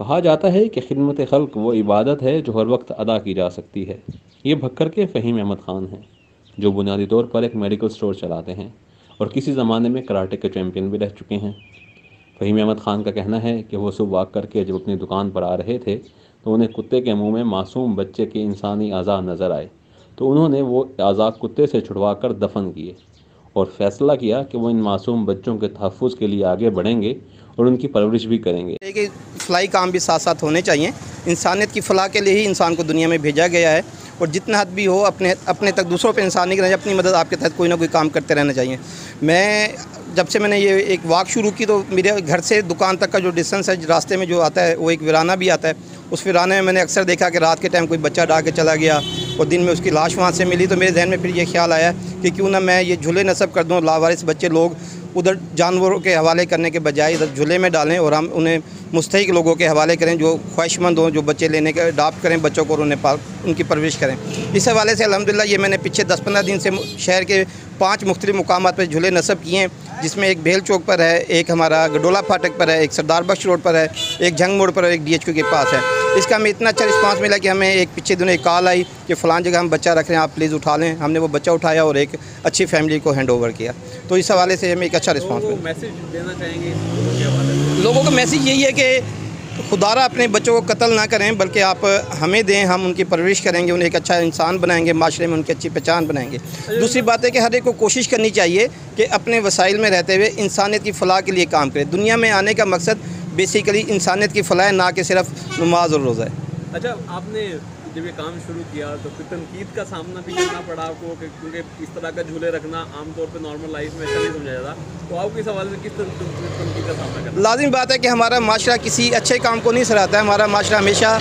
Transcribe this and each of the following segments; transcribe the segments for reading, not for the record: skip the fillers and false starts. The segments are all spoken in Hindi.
कहा जाता है कि खिदमत खल्क वो इबादत है जो हर वक्त अदा की जा सकती है। ये भक्कर के फ़हीम अहमद ख़ान हैं, जो बुनियादी तौर पर एक मेडिकल स्टोर चलाते हैं और किसी ज़माने में कराटे के चैम्पियन भी रह चुके हैं। फ़हीम अहमद ख़ान का कहना है कि वो सुबह वॉक करके जब अपनी दुकान पर आ रहे थे तो उन्हें कुत्ते के मुंह में मासूम बच्चे के इंसानी अज़ा नज़र आए, तो उन्होंने वो अज़ा कुत्ते से छुड़वा कर दफन किए और फ़ैसला किया कि वो इन मासूम बच्चों के तहफ़्फ़ुज़ के लिए आगे बढ़ेंगे और उनकी परवरिश भी करेंगे। कि फलाही काम भी साथ साथ होने चाहिए। इंसानियत की फ़लाह के लिए ही इंसान को दुनिया में भेजा गया है और जितना हद भी हो अपने अपने तक दूसरों पे इंसान नहीं करना चाहिए, अपनी मदद आपके तहत कोई ना कोई काम करते रहना चाहिए। मैं जब से मैंने ये एक वॉक शुरू की तो मेरे घर से दुकान तक का जो डिस्टेंस है, रास्ते में जो आता है वो एक वीराना भी आता है। उस वीराने में मैंने अक्सर देखा कि रात के टाइम कोई बच्चा डाल के चला गया और दिन में उसकी लाश वहाँ से मिली, तो मेरे जहन में फिर ये ख्याल आया कि क्यों ना मैं ये झूले नस्ब कर दूँ। लावारिस बच्चे लोग उधर जानवरों के हवाले करने के बजाय इधर झूले में डालें और हम उन्हें मुस्तहिक लोगों के हवाले करें जो ख्वाहिशमंद हों, जो बच्चे लेने के अडॉप्ट करें बच्चों को और उनकी परवरिश करें। इस हवाले से अल्हम्दुलिल्लाह ये मैंने पीछे 10-15 दिन से शहर के 5 मुख्तलिफ मुकामात पर झूले नस्ब किए हैं, जिसमें एक भेल चौक पर है, एक हमारा गडोला फाटक पर है, एक सरदार बख्श रोड पर है, एक जंग मोड़ पर है, एक DHQ के पास है। इसका हमें इतना अच्छा रिस्पांस मिला कि हमें एक पीछे दिनों एक कॉल आई कि फ़लाँ जगह हम बच्चा रख रहे हैं, आप प्लीज़ उठा लें। हमने वो बच्चा उठाया और एक अच्छी फैमिली को हैंड ओवर किया। तो इस हवाले से हमें एक अच्छा रिस्पांस मिला। मैसेज देना चाहेंगे लोगों का मैसेज यही है कि खुदारा अपने बच्चों को कत्ल ना करें, बल्कि आप हमें दें, हम उनकी परवरिश करेंगे, उन्हें एक अच्छा इंसान बनाएंगे, माशरे में उनकी अच्छी पहचान बनाएंगे। दूसरी बात है कि हर एक को कोशिश करनी चाहिए कि अपने वसाइल में रहते हुए इंसानियत की फ़लाह के लिए काम करें। दुनिया में आने का मकसद बेसिकली इंसानियत की फ़लाह है, ना कि सिर्फ नमाज और रोज़ा है। अच्छा, आपने जब ये काम शुरू किया तो फिर तनकीद का सामना भी करना पड़ा आपको, क्योंकि इस तरह का झूले रखना आमतौर पे नॉर्मल लाइफ में अच्छा नहीं समझा जाता, तो आप किस हवाले से किस तनकीद का सामना करना? लाजिम बात है कि हमारा माशरा किसी अच्छे काम को नहीं सराहता है, हमारा माशरा हमेशा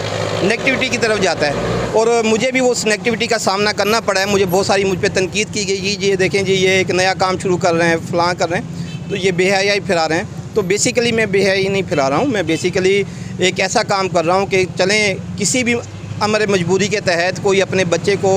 नेगेटिविटी की तरफ जाता है और मुझे भी उस नेगेटिविटी का सामना करना पड़ा है। मुझे बहुत सारी मुझ पर तनकीद की गई, ये देखें जी ये एक नया काम शुरू कर रहे हैं, फ़लाँ कर रहे हैं, तो ये बेहयाई फिरा रहे हैं। तो बेसिकली मैं बेहयाई नहीं फिरा रहा हूँ, मैं बेसिकली एक ऐसा काम कर रहा हूँ कि चलें किसी भी अमर मजबूरी के तहत कोई अपने बच्चे को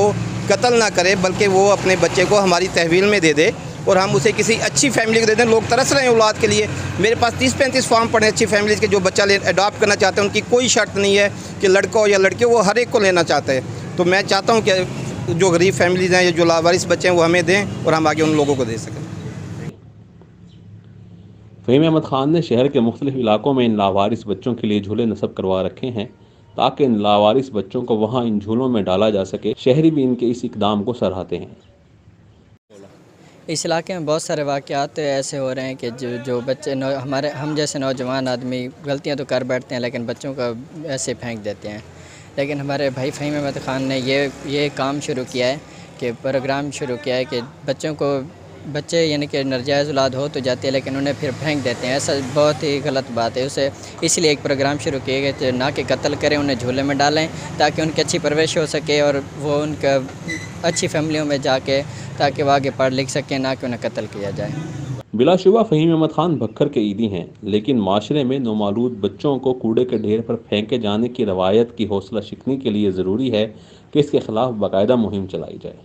कत्ल ना करे, बल्कि वो अपने बच्चे को हमारी तहवील में दे दे और हम उसे किसी अच्छी फैमिली को दे दें। लोग तरस रहे हैं औलाद के लिए। मेरे पास 30-35 फॉर्म पड़े अच्छी फैमिलीज़ के, जो बच्चा अडॉप्ट करना चाहते हैं। उनकी कोई शर्त नहीं है कि लड़का हो या लड़की हो, वो हर एक को लेना चाहते हैं। तो मैं चाहता हूँ कि जो गरीब फैमिलीज़ हैं या जो लावारिस बच्चे हैं वो हमें दें और हम आगे उन लोगों को दे सकें। फ़हीम अहमद ख़ान ने शहर के मुख्तलिफ इलाकों में इन लावारिस बच्चों के लिए झूले नस्ब करवा रखे हैं ताकि इन लावारिस बच्चों को वहाँ इन झूलों में डाला जा सके। शहरी भी इनके इस इक़दाम को सराहते हैं। इस इलाके में बहुत सारे वाक़यात ऐसे हो रहे हैं कि जो बच्चे हमारे हम जैसे नौजवान आदमी गलतियां तो कर बैठते हैं लेकिन बच्चों का ऐसे फेंक देते हैं। लेकिन हमारे भाई फ़हीम अहमद ख़ान ने ये काम शुरू किया है कि प्रोग्राम शुरू किया है कि बच्चे यानी कि नाजायज़ औलाद हो तो जाती है लेकिन उन्हें फिर फेंक देते हैं। ऐसा बहुत ही गलत बात है। उसे इसलिए एक प्रोग्राम शुरू किए गए थे, ना कि कत्ल करें, उन्हें झूले में डालें ताकि उनकी अच्छी परवरिश हो सके और वो उनका अच्छी फैमिलियों में जाके ताकि वो आगे पढ़ लिख सकें, ना कि उन्हें कत्ल किया जाए। बिलाशुबा फ़हीम अहमद ख़ान भक्कर के ईदी हैं, लेकिन माशरे में नौमालूद बच्चों को कूड़े के ढेर पर फेंके जाने की रवायत की हौसला शिकनी के लिए ज़रूरी है कि इसके ख़िलाफ़ बाकायदा मुहिम चलाई जाए।